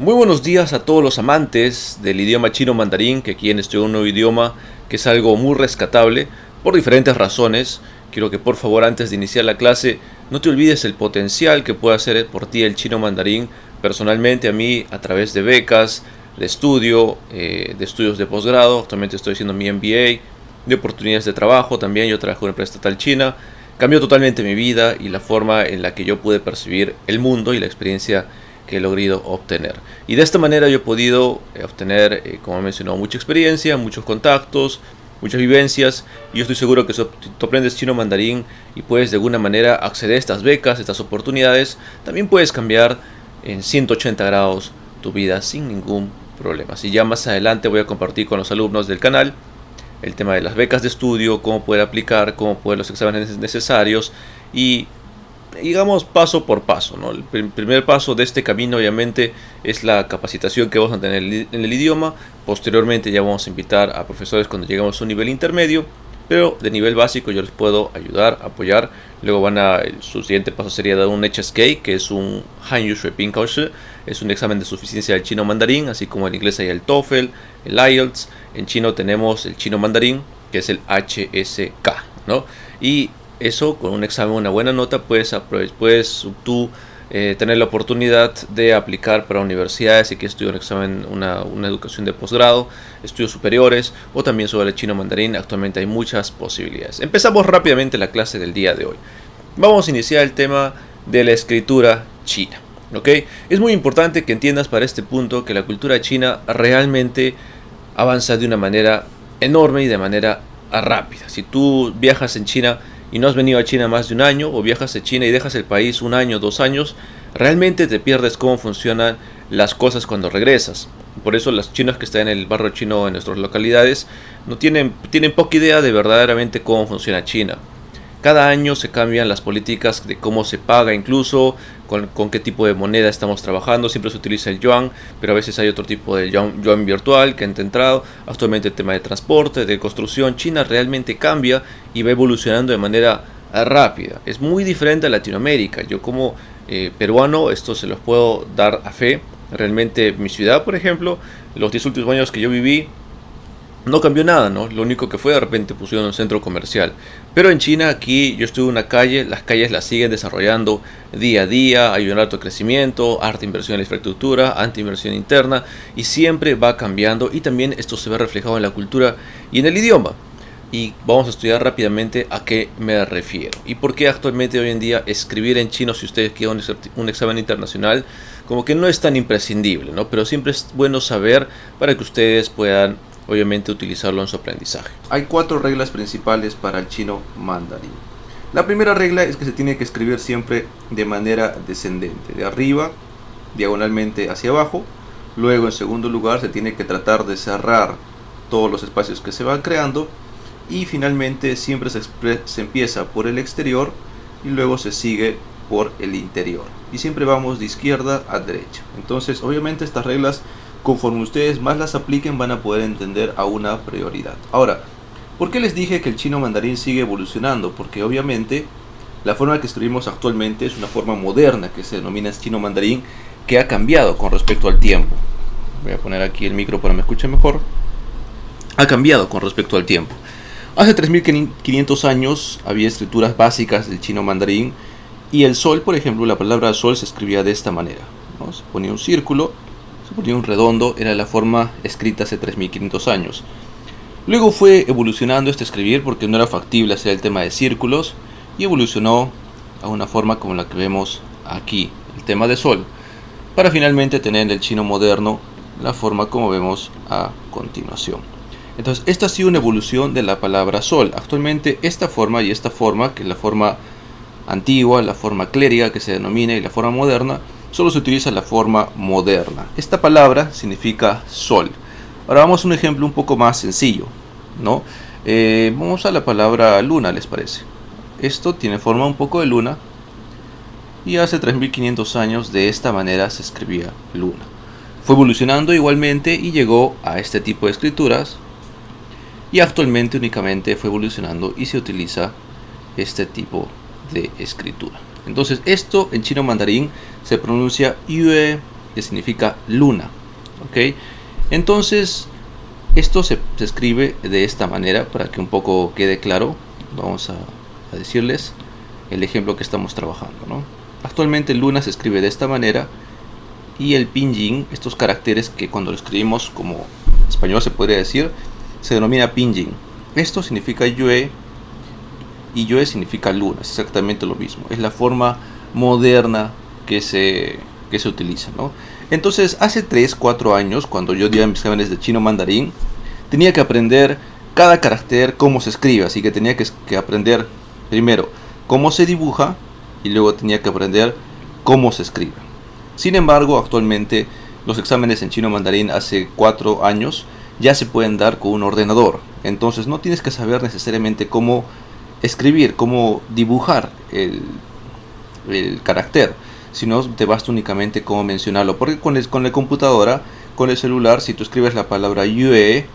Muy buenos días a todos los amantes del idioma chino mandarín que quieren estudiar un nuevo idioma, que es algo muy rescatable por diferentes razones. Quiero que por favor antes de iniciar la clase no te olvides el potencial que puede hacer por ti el chino mandarín. Personalmente a mí, a través de becas, de estudio, de estudios de posgrado, actualmente estoy haciendo mi MBA, de oportunidades de trabajo también. Yo trabajo en una empresa estatal china. Cambió totalmente mi vida y la forma en la que yo pude percibir el mundo y la experiencia que he logrado obtener. Y de esta manera yo he podido obtener, como he mencionado, mucha experiencia, muchos contactos, muchas vivencias. Y yo estoy seguro que si tú aprendes chino mandarín y puedes de alguna manera acceder a estas becas, estas oportunidades, también puedes cambiar en 180 grados tu vida sin ningún problema. Si ya más adelante voy a compartir con los alumnos del canal el tema de las becas de estudio, cómo poder aplicar, cómo poder los exámenes necesarios y digamos paso por paso, ¿no? El primer paso de este camino obviamente es la capacitación que vamos a tener en el idioma. Posteriormente ya vamos a invitar a profesores cuando lleguemos a un nivel intermedio, pero de nivel básico yo les puedo ayudar, apoyar. Luego su siguiente paso sería dar un HSK, que es un Hanyu Shuiping Kaoshi, es un examen de suficiencia del chino mandarín, así como en inglés hay el TOEFL, el IELTS. En chino tenemos el chino mandarín, que es el HSK, ¿no? Y eso, con un examen, una buena nota, puedes tú tener la oportunidad de aplicar para universidades si quieres estudiar un examen, una educación de posgrado, estudios superiores o también sobre el chino mandarín. Actualmente hay muchas posibilidades. Empezamos rápidamente la clase del día de hoy. Vamos a iniciar el tema de la escritura china. ¿Ok? Es muy importante que entiendas para este punto que la cultura china realmente avanza de una manera enorme y de manera rápida. Si tú viajas en China y no has venido a China más de un año, o viajas a China y dejas el país un año, 2 años, realmente te pierdes cómo funcionan las cosas cuando regresas. Por eso los chinos que están en el barrio chino en nuestras localidades tienen poca idea de verdaderamente cómo funciona China. Cada año se cambian las políticas de cómo se paga, incluso con qué tipo de moneda estamos trabajando. Siempre se utiliza el yuan, pero a veces hay otro tipo de yuan virtual que han entrado. Actualmente el tema de transporte, de construcción, China realmente cambia y va evolucionando de manera rápida. Es muy diferente a Latinoamérica. Yo como peruano esto se los puedo dar a fe. Realmente mi ciudad, por ejemplo, los 10 últimos años que yo viví, no cambió nada, ¿no? Lo único que fue de repente pusieron un centro comercial. Pero en China, aquí yo estuve en una calle, las calles las siguen desarrollando día a día, hay un alto crecimiento, harta inversión en la infraestructura, alta inversión interna, y siempre va cambiando, y también esto se ve reflejado en la cultura y en el idioma. Y vamos a estudiar rápidamente a qué me refiero y por qué actualmente hoy en día escribir en chino, si ustedes quieren un examen internacional, como que no es tan imprescindible, ¿no? Pero siempre es bueno saber para que ustedes puedan obviamente utilizarlo en su aprendizaje. Hay 4 reglas principales para el chino mandarín. La primera regla es que se tiene que escribir siempre de manera descendente, de arriba, diagonalmente hacia abajo. Luego, en segundo lugar, se tiene que tratar de cerrar todos los espacios que se van creando. Y finalmente siempre se empieza por el exterior y luego se sigue por el interior. Y siempre vamos de izquierda a derecha. Entonces, obviamente estas reglas, conforme ustedes más las apliquen, van a poder entender a una prioridad. Ahora, ¿por qué les dije que el chino mandarín sigue evolucionando? Porque obviamente la forma que escribimos actualmente es una forma moderna que se denomina chino mandarín, que ha cambiado con respecto al tiempo. Voy a poner aquí el micro para que me escuchen mejor. Ha cambiado con respecto al tiempo. Hace 3500 años había escrituras básicas del chino mandarín, y el sol, por ejemplo, la palabra sol se escribía de esta manera, ¿no? Se ponía un círculo, se ponía un redondo, era la forma escrita hace 3500 años. Luego fue evolucionando este escribir porque no era factible hacer el tema de círculos, y evolucionó a una forma como la que vemos aquí, el tema de sol, para finalmente tener en el chino moderno la forma como vemos a continuación. Entonces, esta ha sido una evolución de la palabra sol. Actualmente esta forma y esta forma, que es la forma antigua, la forma clériga que se denomina, y la forma moderna, solo se utiliza la forma moderna. Esta palabra significa sol. Ahora vamos a un ejemplo un poco más sencillo, ¿no? Vamos a la palabra luna, ¿les parece? Esto tiene forma un poco de luna, y hace 3500 años de esta manera se escribía luna. Fue evolucionando igualmente y llegó a este tipo de escrituras, y actualmente únicamente fue evolucionando y se utiliza este tipo de escritura. Entonces esto en chino mandarín se pronuncia yue que significa luna. ¿Ok? Entonces, esto se escribe de esta manera para que un poco quede claro. Vamos a decirles el ejemplo que estamos trabajando, ¿no? Actualmente luna se escribe de esta manera, y el pinyin, estos caracteres que cuando lo escribimos como español se podría decir, se denomina pinyin. Esto significa yue, y yue significa luna, es exactamente lo mismo. Es la forma moderna que se utiliza, ¿no? Entonces, hace 3-4 años, cuando yo di mis exámenes de chino mandarín, tenía que aprender cada carácter, cómo se escribe. Así que tenía que aprender primero cómo se dibuja, y luego tenía que aprender cómo se escribe. Sin embargo, actualmente los exámenes en chino mandarín hace 4 años ya se pueden dar con un ordenador. Entonces no tienes que saber necesariamente cómo escribir, cómo dibujar el carácter, sino te basta únicamente cómo mencionarlo. Porque con la computadora, con el celular, si tú escribes la palabra yue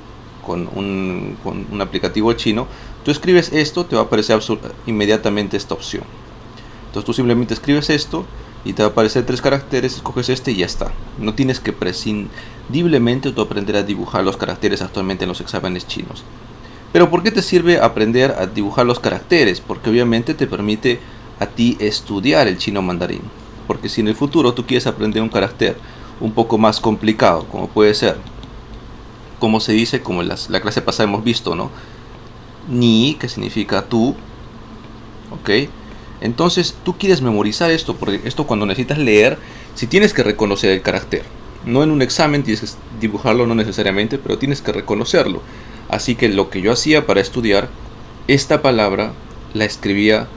con un aplicativo chino, tú escribes esto, te va a aparecer inmediatamente esta opción. Entonces tú simplemente escribes esto y te va a aparecer 3 caracteres, escoges este y ya está. No tienes que prescindiblemente tú aprender a dibujar los caracteres actualmente en los exámenes chinos. Pero ¿por qué te sirve aprender a dibujar los caracteres? Porque obviamente te permite a ti estudiar el chino mandarín. Porque si en el futuro tú quieres aprender un carácter un poco más complicado, como puede ser, como se dice, como en la clase pasada hemos visto, ¿no? Ni, que significa tú, ¿ok? Entonces tú quieres memorizar esto, porque esto cuando necesitas leer, si tienes que reconocer el carácter. No en un examen tienes que dibujarlo, no necesariamente, pero tienes que reconocerlo. Así que lo que yo hacía para estudiar, esta palabra la escribía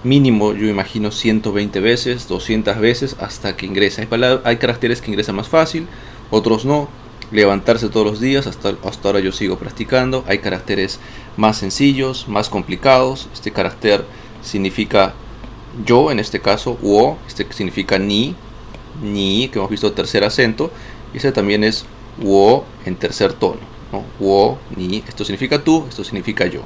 mínimo, yo imagino 120 veces, 200 veces, hasta que ingresa. Hay caracteres que ingresan más fácil, otros no. Levantarse todos los días, hasta ahora yo sigo practicando. Hay caracteres más sencillos, más complicados. Este carácter significa yo, en este caso, wo, este significa ni, que hemos visto tercer acento, y ese también es wo en tercer tono, ¿no? Wo, ni, esto significa tú, esto significa yo.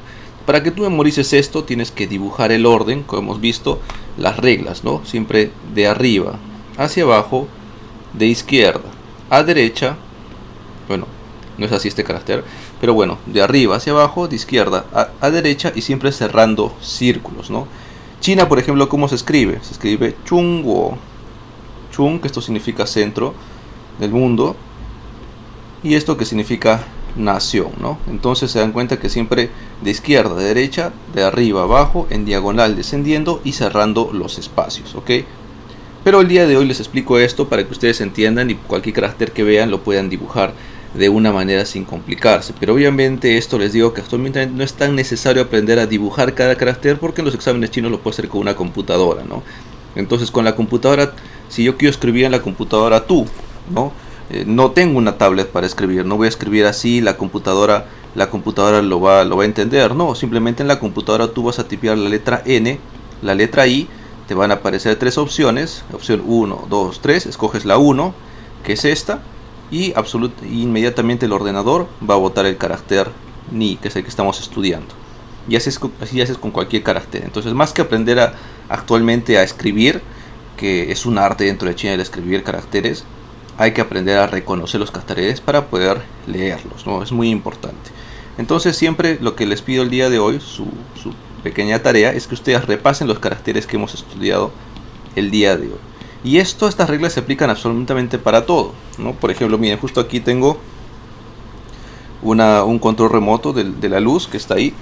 Para que tú memorices esto, tienes que dibujar el orden, como hemos visto, las reglas, ¿no? Siempre de arriba hacia abajo, de izquierda a derecha. Bueno, no es así este carácter, pero bueno, de arriba hacia abajo, de izquierda a derecha, y siempre cerrando círculos, ¿no? China, por ejemplo, ¿cómo se escribe? Se escribe Chungwo. Chung, que esto significa centro del mundo, y esto que significa nación, ¿no? Entonces se dan cuenta que siempre de izquierda a derecha, de arriba a abajo, en diagonal descendiendo y cerrando los espacios, ¿ok? Pero el día de hoy les explico esto para que ustedes entiendan y cualquier carácter que vean lo puedan dibujar de una manera sin complicarse. Pero obviamente esto les digo que actualmente no es tan necesario aprender a dibujar cada carácter, porque en los exámenes chinos lo puede hacer con una computadora, ¿no? Entonces con la computadora, si yo quiero escribir en la computadora tú, ¿no? No tengo una tablet para escribir, no voy a escribir así, la computadora lo va a entender, no, simplemente en la computadora tú vas a tipear la letra N, la letra I, te van a aparecer 3 opciones, opción 1, 2, 3, escoges la 1, que es esta, y inmediatamente el ordenador va a botar el carácter ni, que es el que estamos estudiando. Y así haces con cualquier carácter. Entonces, más que aprender actualmente a escribir, que es un arte dentro de China el escribir caracteres, hay que aprender a reconocer los caracteres para poder leerlos, ¿no? Es muy importante. Entonces siempre lo que les pido el día de hoy, su pequeña tarea, es que ustedes repasen los caracteres que hemos estudiado el día de hoy. Y estas reglas se aplican absolutamente para todo, ¿no? Por ejemplo, miren, justo aquí tengo un control remoto de la luz que está ahí.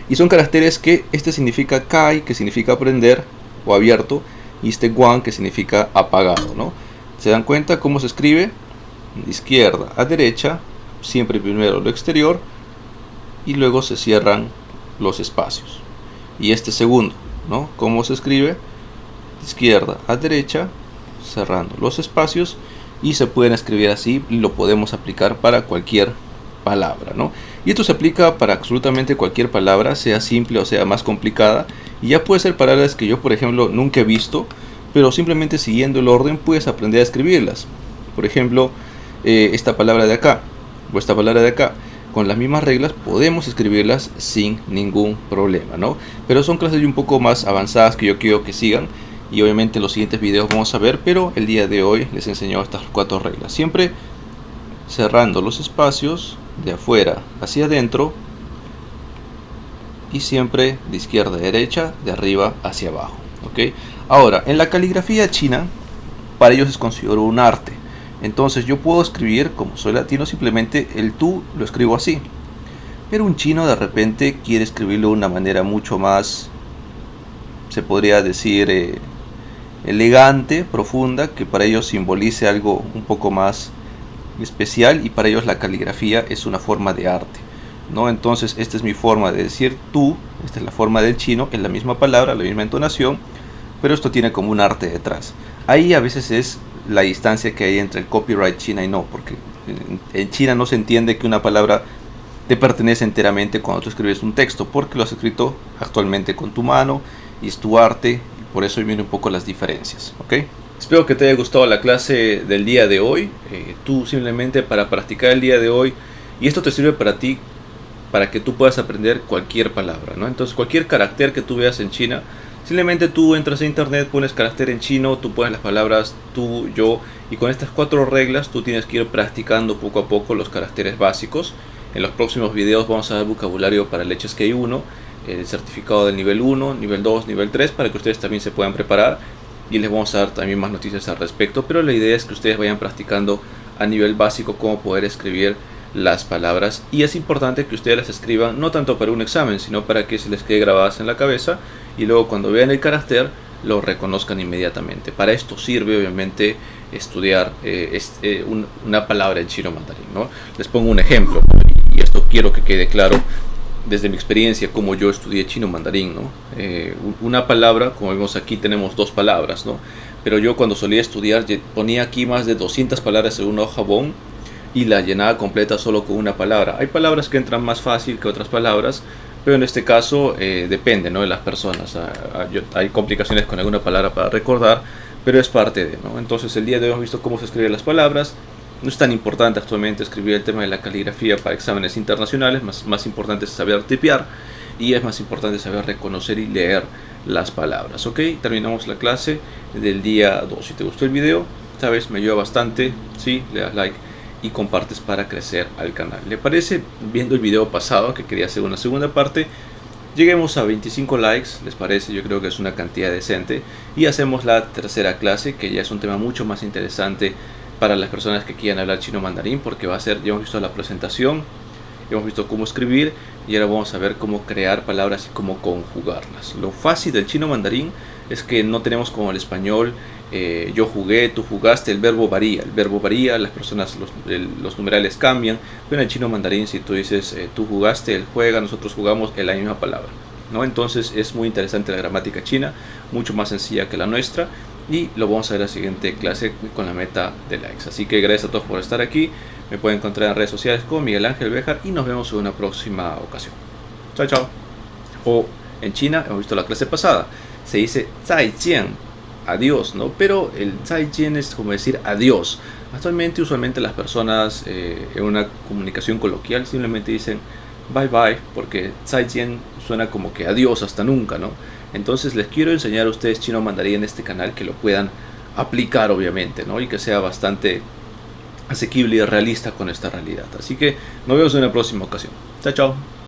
Y son caracteres que este significa kai, que significa prender o abierto, y este guan, que significa apagado, ¿no? ¿Se dan cuenta cómo se escribe? De izquierda a derecha, siempre primero lo exterior y luego se cierran los espacios. Y este segundo, ¿no? ¿Cómo se escribe? De izquierda a derecha, cerrando los espacios, y se pueden escribir así y lo podemos aplicar para cualquier palabra, ¿no? Y esto se aplica para absolutamente cualquier palabra, sea simple o sea más complicada, y ya puede ser palabras que yo, por ejemplo, nunca he visto, pero simplemente siguiendo el orden puedes aprender a escribirlas. Por ejemplo, esta palabra de acá o esta palabra de acá, con las mismas reglas podemos escribirlas sin ningún problema, ¿no? Pero son clases un poco más avanzadas que yo quiero que sigan, y obviamente en los siguientes videos vamos a ver, pero el día de hoy les enseño estas 4 reglas. Siempre cerrando los espacios de afuera hacia adentro y siempre de izquierda a derecha, de arriba hacia abajo. ¿Ok? Ahora, en la caligrafía china, para ellos es considerado un arte. Entonces yo puedo escribir, como soy latino, simplemente el tú lo escribo así. Pero un chino de repente quiere escribirlo de una manera mucho más, se podría decir, elegante, profunda, que para ellos simbolice algo un poco más especial, y para ellos la caligrafía es una forma de arte, ¿no? Entonces esta es mi forma de decir tú, esta es la forma del chino, es la misma palabra, la misma entonación, pero esto tiene como un arte detrás. Ahí a veces es la distancia que hay entre el copyright china y no, porque en China no se entiende que una palabra te pertenece enteramente cuando tú escribes un texto, porque lo has escrito actualmente con tu mano y es tu arte, y por eso vienen un poco las diferencias, ¿ok? Espero que te haya gustado la clase del día de hoy. Tú simplemente para practicar el día de hoy, y esto te sirve para ti, para que tú puedas aprender cualquier palabra, ¿no? Entonces cualquier carácter que tú veas en China, simplemente tú entras a internet, pones carácter en chino, tú pones las palabras tú, yo, y con estas 4 reglas tú tienes que ir practicando poco a poco los caracteres básicos. En los próximos videos vamos a ver vocabulario para el HSK1, el certificado del nivel 1, nivel 2, nivel 3, para que ustedes también se puedan preparar, y les vamos a dar también más noticias al respecto, pero la idea es que ustedes vayan practicando a nivel básico cómo poder escribir las palabras, y es importante que ustedes las escriban no tanto para un examen, sino para que se les quede grabadas en la cabeza y luego cuando vean el carácter lo reconozcan inmediatamente. Para esto sirve obviamente estudiar una palabra en chino mandarín, ¿no? Les pongo un ejemplo, y esto quiero que quede claro desde mi experiencia como yo estudié chino mandarín, ¿no? Una palabra, como vemos aquí tenemos 2 palabras, ¿no? Pero yo cuando solía estudiar ponía aquí más de 200 palabras en una hoja bond y la llenaba completa solo con una palabra. Hay palabras que entran más fácil que otras palabras, pero en este caso depende, ¿no?, de las personas. Hay complicaciones con alguna palabra para recordar, pero es parte de, ¿no? Entonces el día de hoy hemos visto cómo se escriben las palabras. No es tan importante actualmente escribir el tema de la caligrafía para exámenes internacionales, más importante es saber tipear, y es más importante saber reconocer y leer las palabras. Ok, terminamos la clase del día 2. Si te gustó el video, sabes, me ayuda bastante si le das like y compartes para crecer al canal. ¿Le parece, viendo el video pasado, que quería hacer una segunda parte, lleguemos a 25 likes? ¿Les parece? Yo creo que es una cantidad decente, y hacemos la tercera clase, que ya es un tema mucho más interesante para las personas que quieran hablar chino mandarín, porque va a ser, ya hemos visto la presentación, ya hemos visto cómo escribir, y ahora vamos a ver cómo crear palabras y cómo conjugarlas. Lo fácil del chino mandarín es que no tenemos como el español, yo jugué, tú jugaste, el verbo varía, las personas, los numerales cambian, pero en el chino mandarín si tú dices tú jugaste, él juega, nosotros jugamos, es la misma palabra, ¿no? Entonces es muy interesante la gramática china, mucho más sencilla que la nuestra, y lo vamos a ver en la siguiente clase con la meta de likes. Así que gracias a todos por estar aquí. Me pueden encontrar en redes sociales como Miguel Ángel Béjar, y nos vemos en una próxima ocasión. Chao, chao. O en China, hemos visto la clase pasada, se dice zaijian, adiós, ¿no? Pero el zaijian es como decir adiós. Actualmente, usualmente las personas en una comunicación coloquial simplemente dicen bye bye, porque zaijian suena como que adiós, hasta nunca, ¿no? Entonces les quiero enseñar a ustedes chino mandarín en este canal, que lo puedan aplicar obviamente, ¿no? Y que sea bastante asequible y realista con esta realidad. Así que nos vemos en una próxima ocasión. Chao, chao.